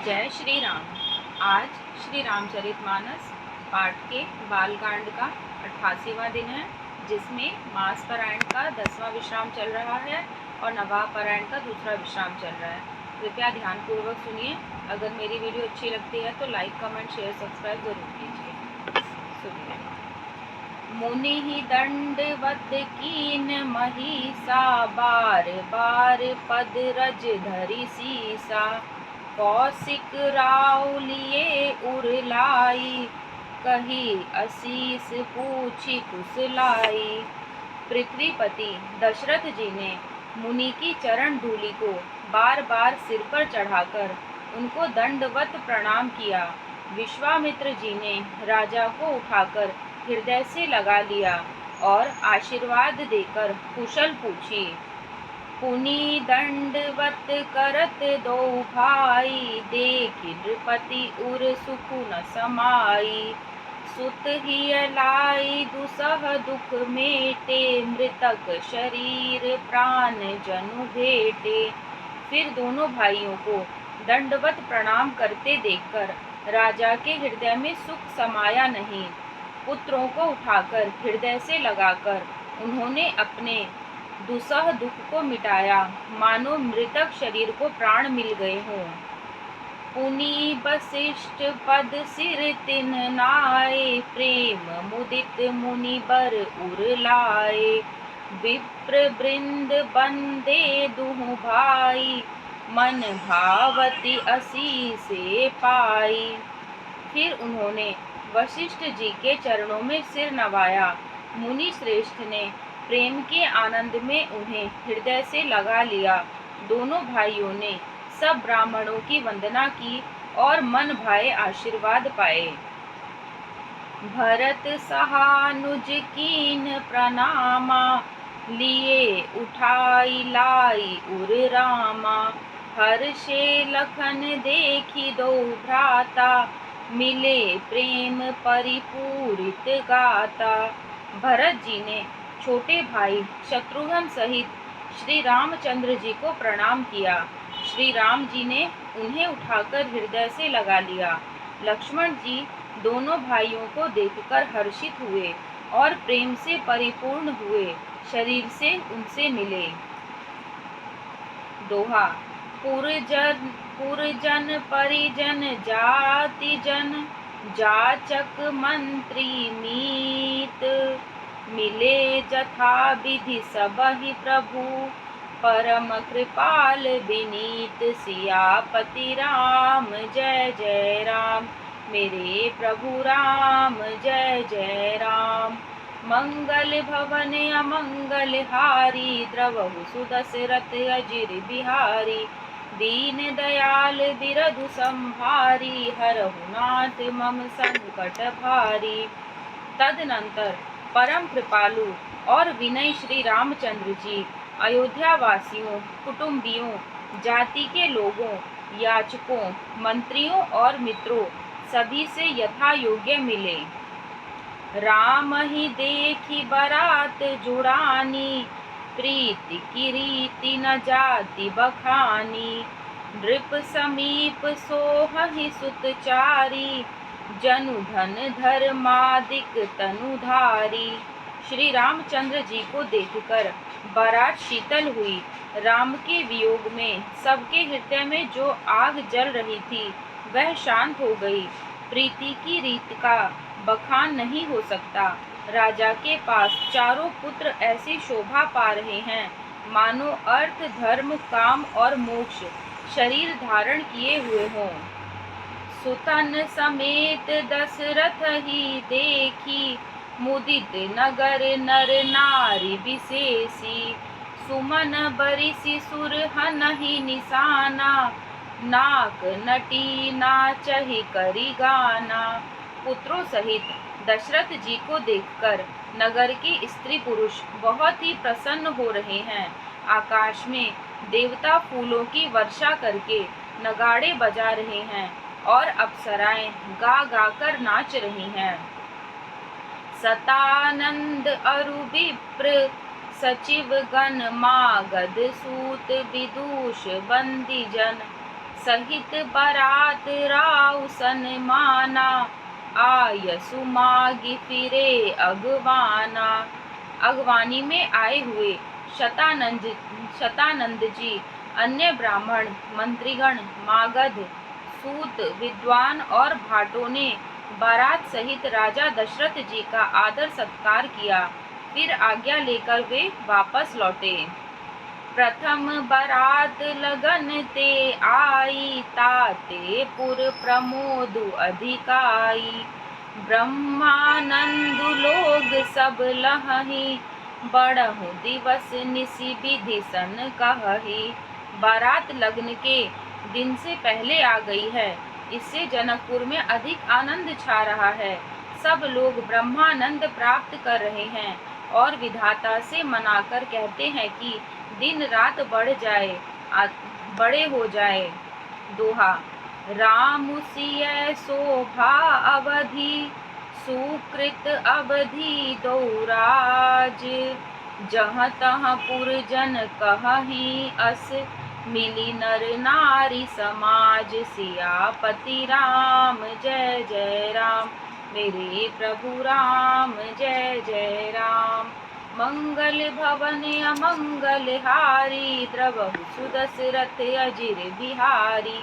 जय श्री राम। आज श्री रामचरितमानस पाठ के बालकांड का 88वां दिन है, जिसमें मास पारायण का 10वां विश्राम चल रहा है और नवाह पारायण का दूसरा विश्राम चल रहा है। कृपया ध्यानपूर्वक सुनिए। अगर मेरी वीडियो अच्छी लगती है तो लाइक, कमेंट, शेयर, सब्सक्राइब जरूर कीजिए। सुनिए। मुनि ही दंडवत कीन महिषा, बार बार पद रज धरि सीसा। कौशिक राव लिए उरलाई, कही असीस पूछी कुशलाई। पृथ्वीपति दशरथ जी ने मुनि की चरण धूलि को बार बार सिर पर चढ़ाकर उनको दंडवत प्रणाम किया। विश्वामित्र जी ने राजा को उठाकर हृदय से लगा लिया और आशीर्वाद देकर कुशल पूछी। पुनि दंडवत करत दो भाई, देखि नृपति उर सुख न समाई। सुत ही लाई दुसह दुख मेटे, मृतक शरीर प्राण जनु भेटे। फिर दोनों भाइयों को दंडवत प्रणाम करते देखकर राजा के हृदय में सुख समाया नहीं। पुत्रों को उठाकर हृदय से लगाकर उन्होंने अपने दुसह दुख को मिटाया, मानो मृतक शरीर को प्राण मिल गए हों। पुनि वशिष्ठ पद सिर तिन नाए, प्रेम मुदित मुनि बर उर लाए। विप्र वृंद बंदे दुहु भाई, मन भावती असी से पाई। फिर उन्होंने वशिष्ठ जी के चरणों में सिर नवाया। मुनि श्रेष्ठ ने प्रेम के आनंद में उन्हें हृदय से लगा लिया। दोनों भाइयों ने सब ब्राह्मणों की वंदना की और मन भाए आशीर्वाद पाए। भरत सहानुज कीन प्रणामा, लिए उठाई लाई उर रामा। हर्षे लखन देखी दो भ्राता, मिले प्रेम परिपूरित गाता। भरत जी ने छोटे भाई शत्रुघ्न सहित श्री रामचंद्र जी को प्रणाम किया। श्री राम जी ने उन्हें उठाकर हृदय से लगा लिया। लक्ष्मण जी दोनों भाइयों को देखकर हर्षित हुए और प्रेम से परिपूर्ण हुए शरीर से उनसे मिले। दोहा। पुरजन परिजन जाति जन, जाचक मंत्री मीत। मिले जथा विधि सबहि प्रभु, परम कृपाल विनीत। सियापति राम जय जय राम, मेरे प्रभु राम जय जय राम। मंगल भवन अमंगल हारी, द्रवहु सुदशरथ अजिर बिहारी। दीन दयाल बिरधु संभारी, हरहु नाथ मम संकट भारी। तदनंतर परम कृपालु और विनयी श्री रामचंद्र जी अयोध्या वासियों, कुटुंबियों, जाति के लोगों, याचकों, मंत्रियों और मित्रों सभी से यथा योग्य मिले। राम ही देखी बरात जुड़ानी, प्रीति की रीति न जाति बखानी। नृप समीप सोहहि सुतचारी, जनु धन धर्मादिक तनुधारी। श्री रामचंद्र जी को देखकर बारात शीतल हुई। राम के वियोग में सबके हृदय में जो आग जल रही थी वह शांत हो गई। प्रीति की रीत का बखान नहीं हो सकता। राजा के पास चारों पुत्र ऐसी शोभा पा रहे हैं मानो अर्थ, धर्म, काम और मोक्ष शरीर धारण किए हुए हों। सुतन समेत दशरथ ही देखी, मुदित नगर नर नारी विशेषी। सुमन बरिसि सुरहनहि निशाना, नाक नटी नाचहि करि गाना। पुत्रों सहित दशरथ जी को देखकर नगर के स्त्री पुरुष बहुत ही प्रसन्न हो रहे हैं। आकाश में देवता फूलों की वर्षा करके नगाड़े बजा रहे हैं और अप्सराएं गा गा कर नाच रही हैं। सतानंद अरु विप्र सचिव गण, मागध सूत विदूष बंदी जन। सहित बरात राउ सन्माना, आयसु मागी फिरे अगवाना। अगवानी में आए हुए शतानंद जी, अन्य ब्राह्मण, मंत्रीगण, मागध, सूत, विद्वान और भाटों ने बारात सहित राजा दशरथ जी का आदर सत्कार किया। फिर आज्ञा लेकर वे वापस लौटे। प्रथम बरात लगन ते आई, ताते पुर प्रमोद अधिकाई। ब्रह्मानंद लोग सब लहही, बड़हु दिवस निसी विधि सन कहही। बारात लगन के दिन से पहले आ गई है, इससे जनकपुर में अधिक आनंद छा रहा है। सब लोग ब्रह्मानंद प्राप्त कर रहे हैं और विधाता से मनाकर कहते हैं कि दिन रात बड़े हो जाए। दोहा। राम सिय शोभा अवधि, सुकृत अवधि दौराज। जहाँ तहाँ पुरजन कहहीं अस, मिली नर नारी समाज। सियापति राम जय जय राम, मेरे प्रभु राम जय जय राम। मंगल भवन अमंगल हारी, द्रवहु सुदशरथ अजिर बिहारी।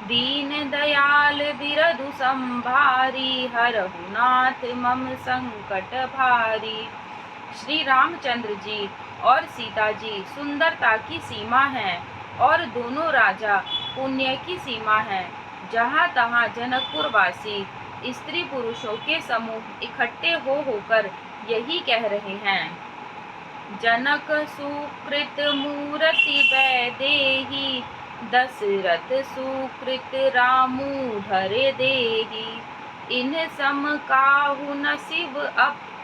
दीन दयाल बिरधु संभारी, हरहु नाथ मम संकट भारी। श्री रामचंद्र जी और सीता जी सुंदरता की सीमा हैं और दोनों राजा पुण्य की सीमा हैं। जहाँ तहाँ जनकपुर वासी स्त्री पुरुषों के समूह इकट्ठे होकर यही कह रहे हैं। जनक सुकृत मूरति वैदेही, दशरथ सुकृत रामू धरे देही। इन सम काहू न शिव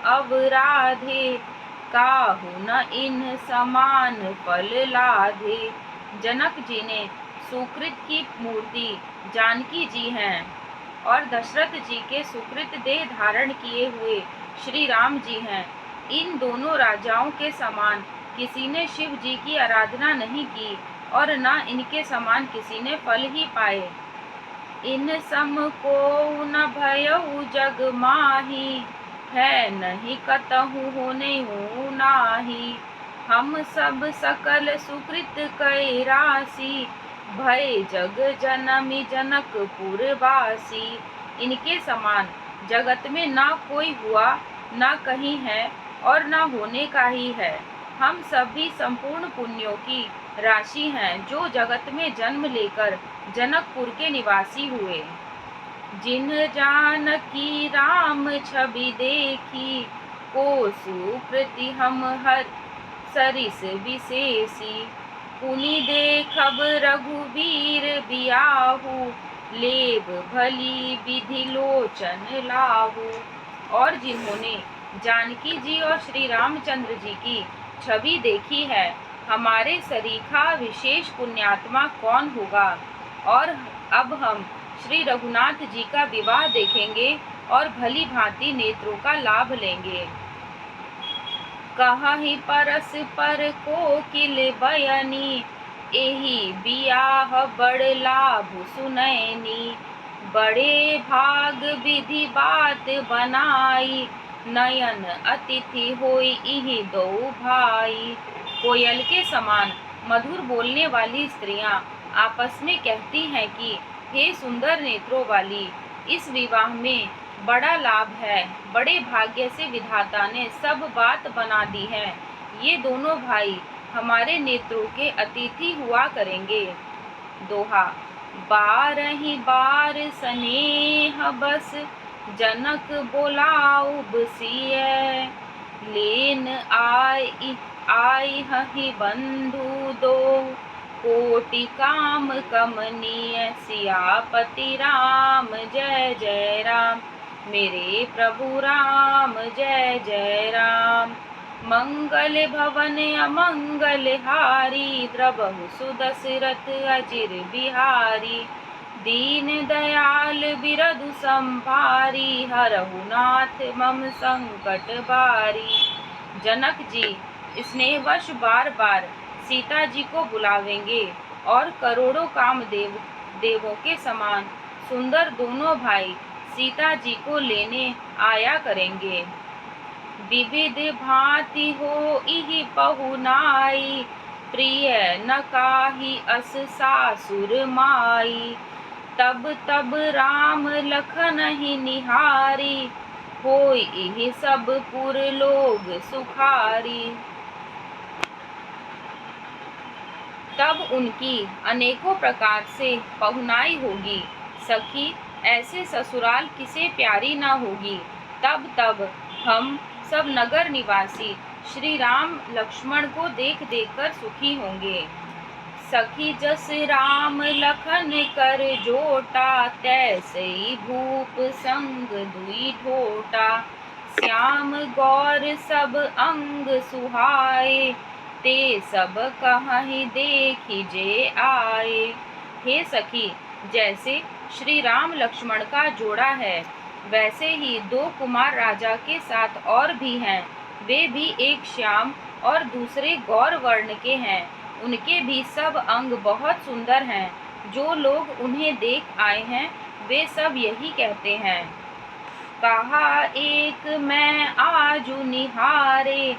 अवराधे, काहू न इन समान फल लाधे। जनक जी ने सुकृत की मूर्ति जानकी जी हैं और दशरथ जी के सुकृत देह धारण किए हुए श्री राम जी हैं। इन दोनों राजाओं के समान किसी ने शिव जी की आराधना नहीं की और न इनके समान किसी ने फल ही पाए। इन सम को न भयउ जग माही, है नहीं कतहु होने हो नाही। हम सब सकल सुकृत कै राशि, भय जग जनमी जनकपुर वासी। इनके समान जगत में ना कोई हुआ, ना कहीं है और न होने का ही है। हम सभी संपूर्ण पुण्यों की राशि हैं, जो जगत में जन्म लेकर जनकपुर के निवासी हुए। जिन जानकी राम छवि देखी, को सुकृति हम हर सरिस विशेषी। पुनि देखब रघुवीर बियाहू, लेब भली विधि लोचन लाहू। और जिन्होंने जानकी जी और श्री रामचंद्र जी की छवि देखी है, हमारे सरीखा विशेष पुण्यात्मा कौन होगा। और अब हम श्री रघुनाथ जी का विवाह देखेंगे और भली भांति नेत्रों का लाभ लेंगे। कहहि परस्पर कोकिल बयनी, एहि बियाह बड़ लाभ सुनैनी। बड़े भाग विधि बात बनाई, नयन अतिथि होई इहि दो भाई। कोयल के समान मधुर बोलने वाली स्त्रियां आपस में कहती हैं कि हे सुंदर नेत्रों वाली, इस विवाह में बड़ा लाभ है। बड़े भाग्य से विधाता ने सब बात बना दी है। ये दोनों भाई हमारे नेत्रों के अतिथि हुआ करेंगे। दोहा। बारही बार स्नेह बस, जनक बोलाऊ बसिय। लेन आई हहि बंधु दो, कोटि काम कमनीय। सियापति राम जय जय राम, मेरे प्रभु राम जय जय राम। मंगल भवन अमंगल हारी, द्रवहु सुदशरथ अजिर बिहारी। दीन दयाल बिरधु संभारी, हरहु नाथ मम संकट भारी। जनक जी स्नेहवश बार बार सीता जी को बुलावेंगे और करोड़ों कामदेव देवों के समान सुंदर दोनों भाई सीता जी को लेने आया करेंगे। विविध भांति हो इहि पहुनाई, प्रिय न काही अस सासुर माई। तब तब राम लखन ही निहारी, होई इहि सब पुर लोग सुखारी। तब उनकी अनेकों प्रकार से पहुनाई होगी, सखी ऐसे ससुराल किसे प्यारी न होगी। तब हम सब नगर निवासी श्री राम लक्ष्मण को देख देख कर सुखी होंगे। सखी जस राम लखन कर जोटा, तैसे भूप संग दुई ठोटा। श्याम गौर सब अंग सुहाए, ते सब कहीं देखी जे आए। हे सखी, जैसे श्री राम लक्ष्मण का जोड़ा है, वैसे ही दो कुमार राजा के साथ और भी हैं। वे भी एक श्याम और दूसरे गौर वर्ण के हैं। उनके भी सब अंग बहुत सुंदर हैं। जो लोग उन्हें देख आए हैं, वे सब यही कहते हैं। कहा एक मैं आजु निहारे,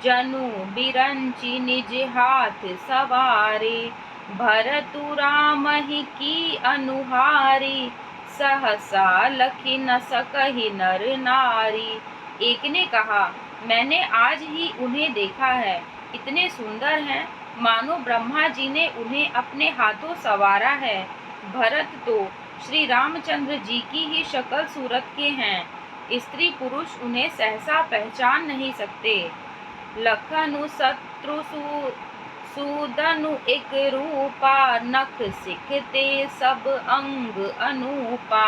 जनु बिरंची निज हाथ सवारे। भरतु राम ही की अनुहारी, सहसा लखी न सकहि नर नारी। एक ने कहा, मैंने आज ही उन्हें देखा है, इतने सुंदर हैं मानो ब्रह्मा जी ने उन्हें अपने हाथों सवारा है। भरत तो श्री रामचंद्र जी की ही शक्ल सूरत के हैं, स्त्री पुरुष उन्हें सहसा पहचान नहीं सकते। लखनु शत्रु सूदनु एक रूपा, नख सिखते सब अंग अनूपा।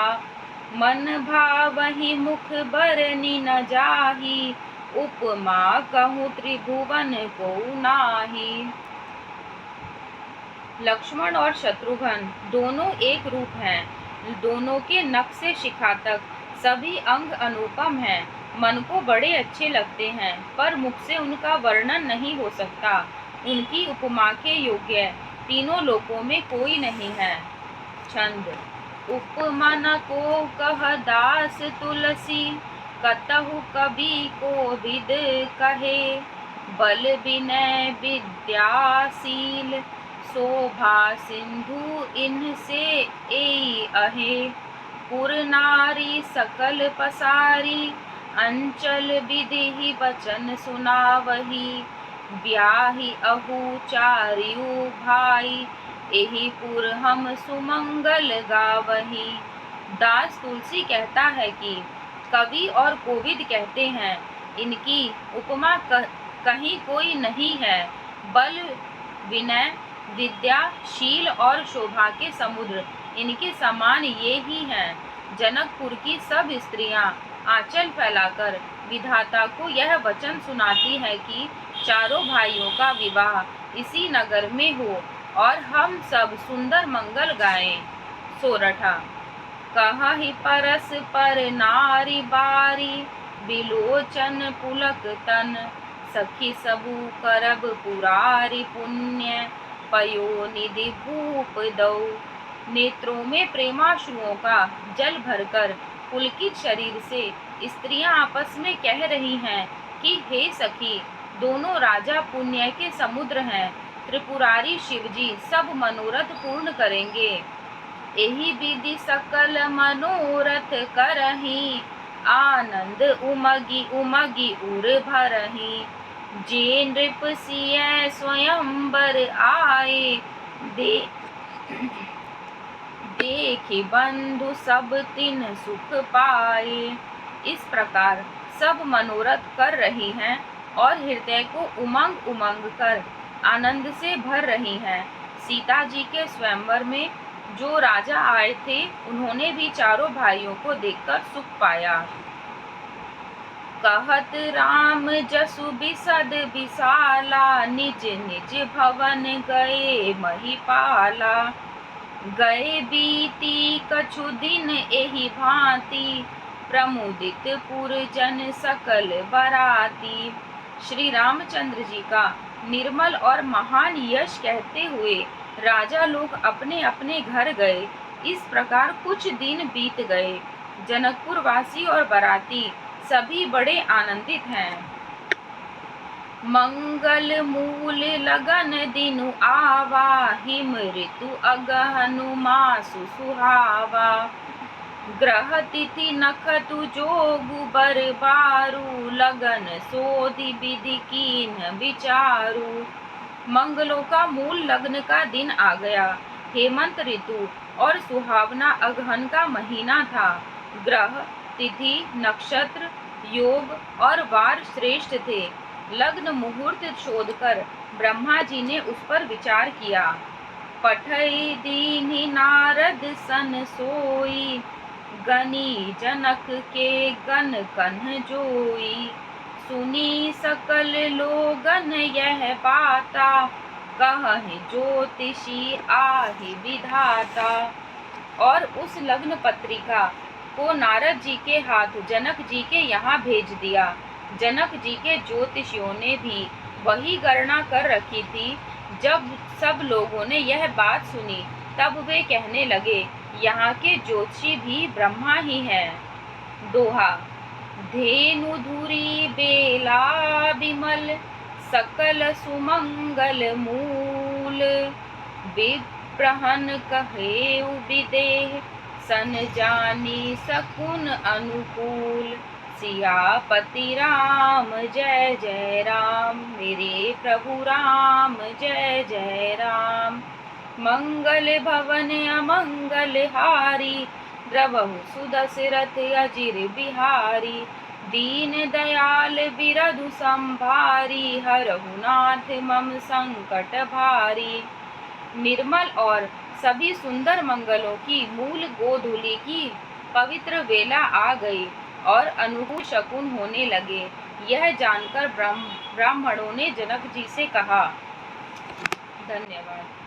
मन भावहि मुख बरनी न जाही, उपमा कहूँ त्रिभुवन को नाही। लक्ष्मण और शत्रुघ्न दोनों एक रूप हैं, दोनों के नख से शिखा तक सभी अंग अनुपम हैं। मन को बड़े अच्छे लगते हैं, पर मुख से उनका वर्णन नहीं हो सकता। उनकी उपमा के योग्य तीनों लोकों में कोई नहीं है। छंद। उपमा न को कह दास तुलसी, कतहु कवि को विद कहे। बल विनय विद्याशील, शोभा सिंधु इनसे एई अहे। पुर नारी सकल पसारी, अंचल विधि वचन सुनावही। ब्याही अहु चारियु भाई, एही पुर हम सुमंगल गावही। दास तुलसी कहता है कि कवि और कोविद कहते हैं, इनकी उपमा कहीं कोई नहीं है। बल विनय विद्या शील और शोभा के समुद्र इनके समान ये ही हैं। जनकपुर की सब स्त्रियां आंचल फैलाकर विधाता को यह वचन सुनाती है कि चारों भाइयों का विवाह इसी नगर में हो और हम सब सुंदर मंगल गाएं। सोरठा। कहि परस पर नारी बारी, बिलोचन पुलक तन। सखी सबू करब पुरारी पुण्य, पयो निधि भूप दौ। नेत्रों में प्रेमाश्रुओं का जल भरकर पुलकित शरीर से स्त्रियां आपस में कह रही हैं कि हे सखी, दोनों राजा पुण्य के समुद्र हैं। त्रिपुरारी शिवजी सब मनोरथ पूर्ण करेंगे। एही विधि सकल मनोरथ करही, आनंद उमगी उमगी उर भरही। जे नृप सिय स्वयंवर आए, देखी बंधु सब तिन सुख पाए। इस प्रकार सब मनोरथ कर रही हैं और हृदय को उमंग उमंग कर आनंद से भर रही हैं। सीता जी के स्वयंवर में जो राजा आए थे, उन्होंने भी चारों भाइयों को देखकर सुख पाया। कहत राम जसु बिसद विशाला, निज निज भवन गए महिपाला। गए बीती कछु दिन एहि भांति, प्रमुदित पुरजन सकल बराती। श्री रामचंद्र जी का निर्मल और महान यश कहते हुए राजा लोग अपने अपने घर गए। इस प्रकार कुछ दिन बीत गए। जनकपुर वासी और बाराती सभी बड़े आनंदित हैं। मंगल मूल लगन दिनु आवा, हिम ऋतु अगहनु मासु सुहावा। ग्रह तिथि नखतु जोगु बर बारू, लगन सोधि विधि कीन विचारू। मंगलों का मूल लग्न का दिन आ गया। हेमंत ऋतु और सुहावना अगहन का महीना था। ग्रह, तिथि, नक्षत्र, योग और वार श्रेष्ठ थे। लग्न मुहूर्त शोधकर ब्रह्मा जी ने उस पर विचार किया। पठई दीन्हि नारद सन सोई, गनी जनक के गन कन्ह जोई। सुनी सकल लोगन यह बाता, कहहि ज्योतिषी आहि विधाता। और उस लग्न पत्रिका को नारद जी के हाथ जनक जी के यहाँ भेज दिया। जनक जी के ज्योतिषियों ने भी वही गणना कर रखी थी। जब सब लोगों ने यह बात सुनी तब वे कहने लगे, यहाँ के ज्योतिषी भी ब्रह्मा ही हैं। दोहा। धेनु धुरी बेला बिमल, सकल सुमंगल मूल। विप्रहन कहेउ विदेह, सन जानी सकुन अनुकूल। सियापति राम जय जय राम, मेरे प्रभु राम जय जय राम। मंगल भवन अमंगल हारी, द्रवहु सुदशरथ अजिर बिहारी। दीन दयाल बिरधु संभारी, हरहु नाथ मम संकट भारी। निर्मल और सभी सुंदर मंगलों की मूल गोधूलि की पवित्र वेला आ गई और अनुकूल शकुन होने लगे। यह जानकर ब्राह्मणों ने जनक जी से कहा। धन्यवाद।